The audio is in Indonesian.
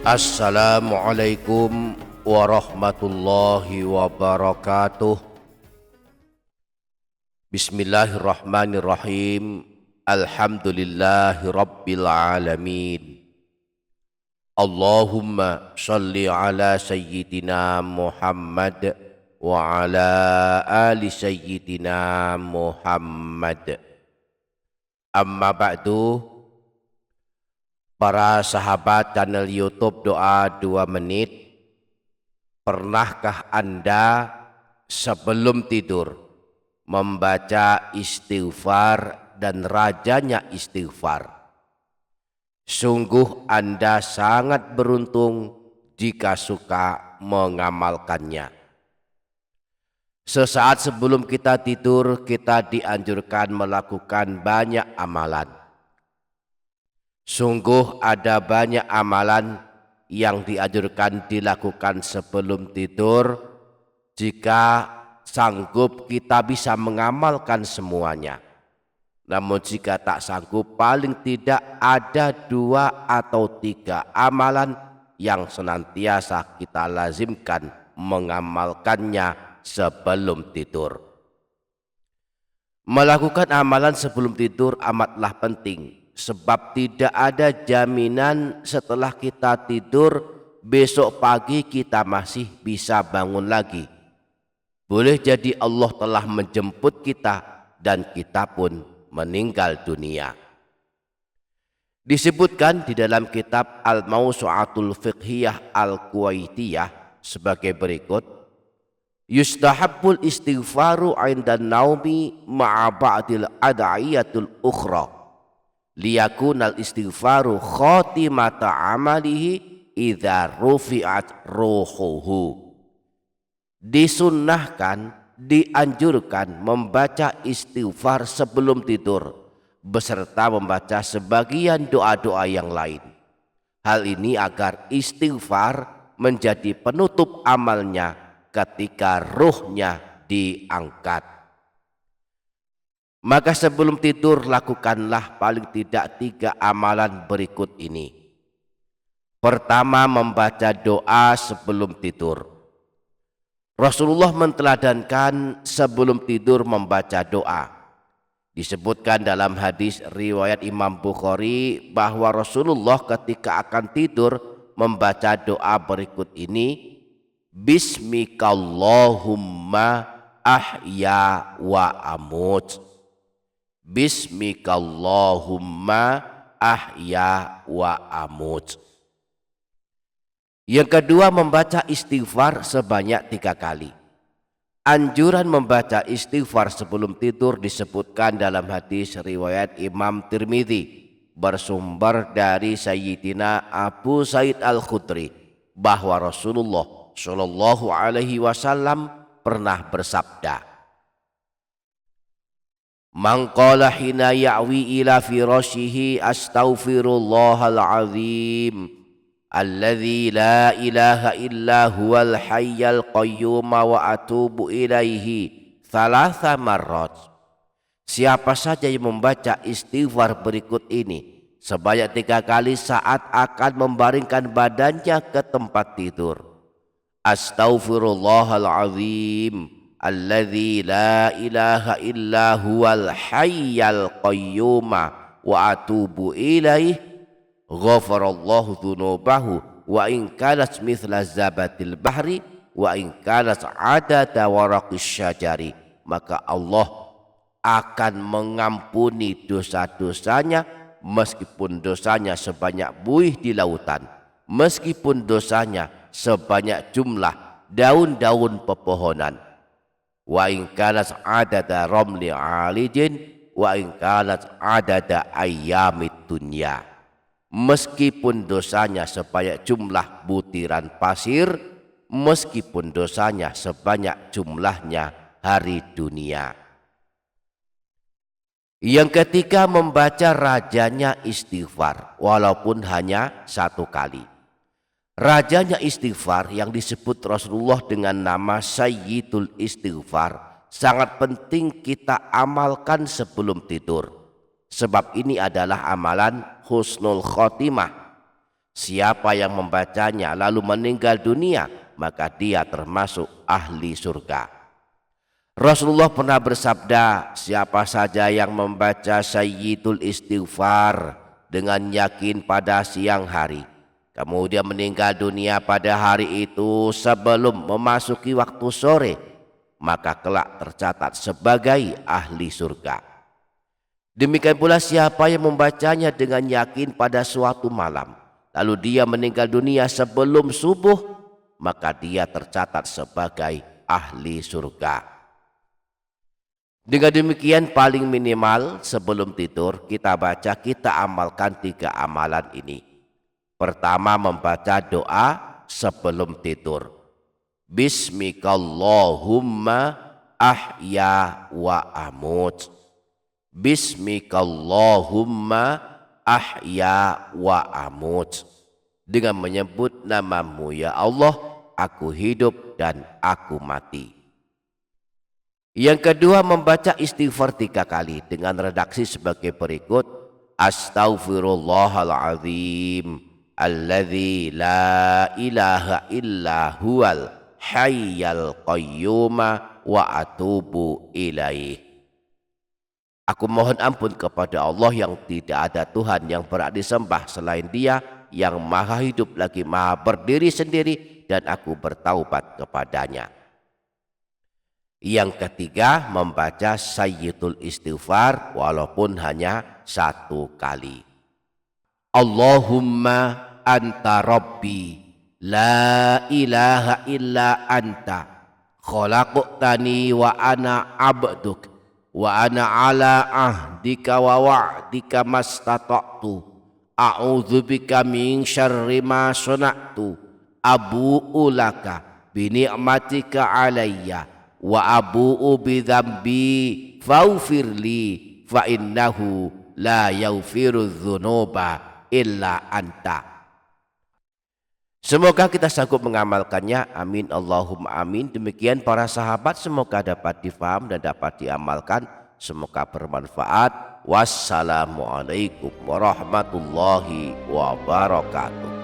Assalamualaikum warahmatullahi wabarakatuh. Bismillahirrahmanirrahim. Alhamdulillahi rabbil alamin. Allahumma salli ala sayyidina Muhammad wa ala ali sayyidina Muhammad. Amma ba'du. Para sahabat channel YouTube Doa 2 Menit, pernahkah Anda sebelum tidur membaca istighfar dan rajanya istighfar? Sungguh Anda sangat beruntung jika suka mengamalkannya. Sesaat sebelum kita tidur, kita dianjurkan melakukan banyak amalan. Sungguh ada banyak amalan yang dianjurkan dilakukan sebelum tidur. Jika sanggup kita bisa mengamalkan semuanya. Namun jika tak sanggup, paling tidak ada 2 atau 3 amalan yang senantiasa kita lazimkan mengamalkannya sebelum tidur. Melakukan amalan sebelum tidur amatlah penting. Sebab tidak ada jaminan setelah kita tidur besok pagi kita masih bisa bangun lagi. Boleh jadi Allah telah menjemput kita dan kita pun meninggal dunia. Disebutkan di dalam kitab Al-Mawsu'atul Fiqhiyah Al-Kuwaitiyah sebagai berikut. Yustahabbul istighfaru 'indan naumi ma'a ba'dil ad'iyatul ukhra. Liyakunal istighfaru khotimata amalihi idza rufi'at ruhuhu. Disunnahkan, dianjurkan membaca istighfar sebelum tidur beserta membaca sebagian doa-doa yang lain. Hal ini agar istighfar menjadi penutup amalnya ketika ruhnya diangkat. Maka sebelum tidur lakukanlah paling tidak 3 amalan berikut ini. Pertama, membaca doa sebelum tidur. Rasulullah menteladankan sebelum tidur membaca doa. Disebutkan dalam hadis riwayat Imam Bukhari bahwa Rasulullah ketika akan tidur membaca doa berikut ini. Bismikallahumma ahya wa amut. Bismikallahumma ahya wa amut. Yang kedua, membaca istighfar sebanyak 3 kali. Anjuran membaca istighfar sebelum tidur disebutkan dalam hadis riwayat Imam Tirmidzi bersumber dari Sayyidina Abu Sa'id Al-Khudri bahwa Rasulullah Shallallahu Alaihi Wasallam pernah bersabda, Man qala hina ya'wi ila firashihi astaghfirullahal azim alladzi la ilaha illa huwal hayyal qayyum wa atubu ilaihi 3 marrat. Siapa saja yang membaca istighfar berikut ini sebanyak 3 kali saat akan membaringkan badannya ke tempat tidur. Astaghfirullahal azim alladzi la ilaha illa huwal hayyal qayyum wa atubu ilaih ghafarallahu dzunubahu wa in kanat mithla zabatil bahri wa in kanat adada waraqis syajari. Maka Allah akan mengampuni dosa-dosanya meskipun dosanya sebanyak buih di lautan, meskipun dosanya sebanyak jumlah daun-daun pepohonan. Wa in kanat adada ramli alijin wa in kanat adada ayyamid dunya. Meskipun dosanya sebanyak jumlah butiran pasir, meskipun dosanya sebanyak jumlahnya hari dunia. Yang ketiga, membaca rajanya istighfar walaupun hanya 1 kali. Rajanya istighfar yang disebut Rasulullah dengan nama Sayyidul Istighfar sangat penting kita amalkan sebelum tidur. Sebab ini adalah amalan husnul khotimah. Siapa yang membacanya lalu meninggal dunia, maka dia termasuk ahli surga. Rasulullah pernah bersabda, siapa saja yang membaca Sayyidul Istighfar dengan yakin pada siang hari, kemudian meninggal dunia pada hari itu sebelum memasuki waktu sore, maka kelak tercatat sebagai ahli surga. Demikian pula siapa yang membacanya dengan yakin pada suatu malam, lalu dia meninggal dunia sebelum subuh, maka dia tercatat sebagai ahli surga. Dengan demikian paling minimal sebelum tidur kita baca, kita amalkan 3 amalan ini. Pertama, membaca doa sebelum tidur. Bismikallahumma ahya wa amut. Bismikallahumma ahya wa amut. Dengan menyebut namamu ya Allah, aku hidup dan aku mati. Yang kedua, membaca istighfar 3 kali dengan redaksi sebagai berikut. Astaghfirullahaladzim alladzi la ilaha illa huwal hayyal qayyuma wa atubu ilaih. Aku mohon ampun kepada Allah yang tidak ada Tuhan yang berhak disembah selain Dia, yang maha hidup lagi maha berdiri sendiri, dan aku bertaubat kepadanya. Yang ketiga, membaca Sayyidul Istighfar walaupun hanya 1 kali. Allahumma anta rabbi la ilaha illa anta khalaqtani wa ana abduk wa ana ala ahdika wa wa'dika mastata'tu a'udzubika min syarri ma sana'tu abu'u laka bi ni'matika alayya wa abu'u bidzambi faghfirli fa innahu la yaghfiru dzunuba illa anta. Semoga kita sanggup mengamalkannya. Amin Allahumma amin. Demikian para sahabat, semoga dapat difaham dan dapat diamalkan. Semoga bermanfaat. Wassalamualaikum warahmatullahi wabarakatuh.